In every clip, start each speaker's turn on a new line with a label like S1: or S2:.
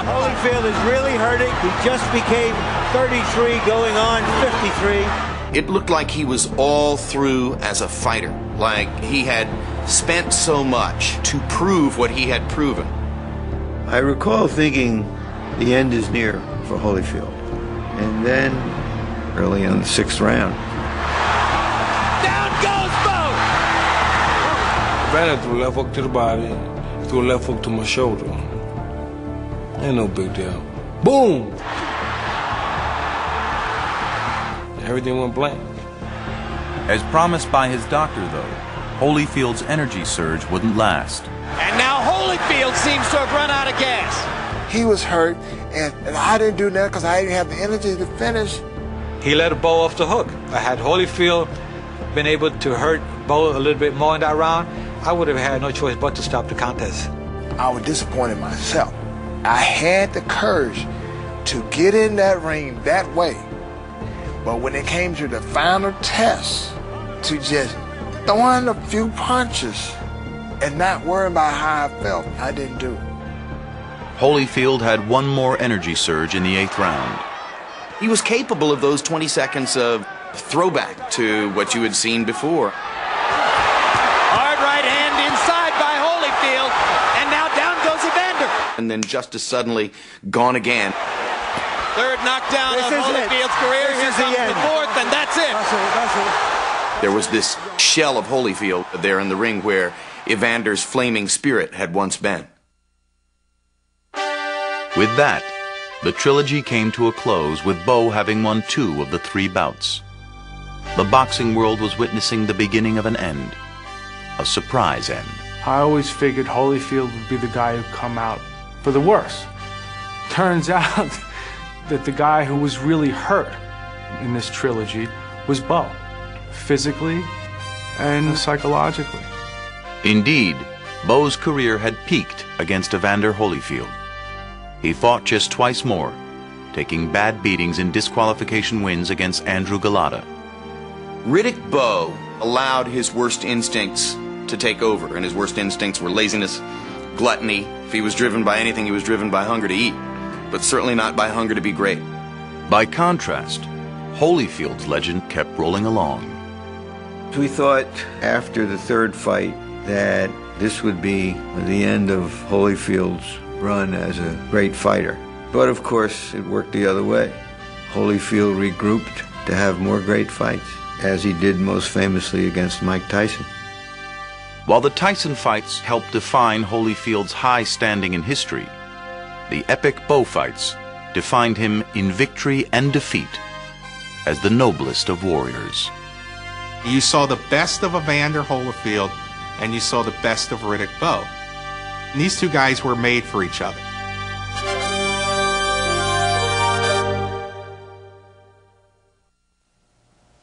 S1: Holyfield is really hurting. He just became 33, going on 53.
S2: It looked like he was all through as a fighter, like he had spent so much to prove what he had proven.
S1: I recall thinking the end is near for Holyfield. And then, early in the 6th round,
S3: down goes Bowe!
S4: Evander threw a left hook to the body, threw a left hook to my shoulder. Ain't no big deal. Boom! Everything went blank.
S5: As promised by his doctor, though, Holyfield's energy surge wouldn't last.
S3: And now Holyfield seems to have run out of gas.
S6: He was hurt, and I didn't do that because I didn't have the energy to finish.
S7: He let Bowe off the hook. Had Holyfield been able to hurt Bowe a little bit more in that round, I would have had no choice but to stop the contest.
S6: I was disappointed myself. I had the courage to get in that ring that way. But when it came to the final test, to just throw in a few punches and not worry about how I felt, I didn't do it.
S5: Holyfield had one more energy surge in the 8th round.
S2: He was capable of those 20 seconds of throwback to what you had seen before.
S3: Hard right hand inside by Holyfield, and now down goes Evander.
S2: And then just as suddenly gone again.
S3: Third knockdown of Holyfield's career. Here comes the 4th, and that's it.
S2: There was this shell of Holyfield there in the ring where Evander's flaming spirit had once been.
S5: With that, the trilogy came to a close, with Bowe having won 2 of the 3 bouts. The boxing world was witnessing the beginning of an end, a surprise end.
S8: I always figured Holyfield would be the guy who'd come out for the worse. Turns out that the guy who was really hurt in this trilogy was Bowe, physically and psychologically.
S5: Indeed, Bowe's career had peaked against Evander Holyfield. He fought just twice more, taking bad beatings in disqualification wins against Andrew Golota.
S2: Riddick Bowe allowed his worst instincts to take over, and his worst instincts were laziness, gluttony. If he was driven by anything, he was driven by hunger to eat, but certainly not by hunger to be great.
S5: By contrast, Holyfield's legend kept rolling along.
S1: we thought after the 3rd fight that this would be the end of Holyfield's run as a great fighter. But of course, it worked the other way. Holyfield regrouped to have more great fights, as he did most famously against Mike Tyson.
S5: While the Tyson fights helped define Holyfield's high standing in history, the epic Bowe fights defined him in victory and defeat as the noblest of warriors.
S9: You saw the best of Evander Holyfield, and you saw the best of Riddick Bowe. And these two guys were made for each other.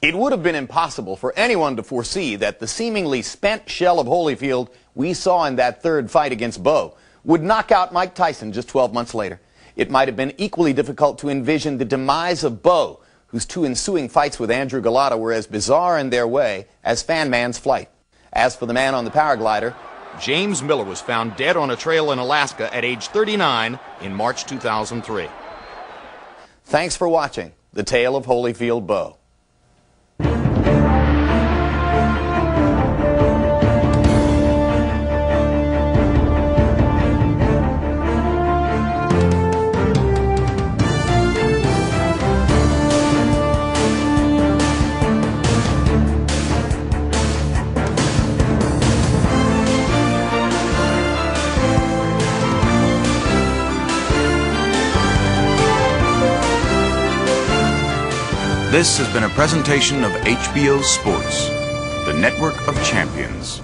S10: It would have been impossible for anyone to foresee that the seemingly spent shell of Holyfield we saw in that 3rd fight against Bowe would knock out Mike Tyson just 12 months later. It might have been equally difficult to envision the demise of Bowe, whose 2 ensuing fights with Andrew Golota were as bizarre in their way as Fan Man's flight. As for the man on the paraglider, James Miller was found dead on a trail in Alaska at age 39 in March 2003. Thanks for watching The Tale of Holyfield Bowe.
S5: This has been a presentation of HBO Sports, the network of champions.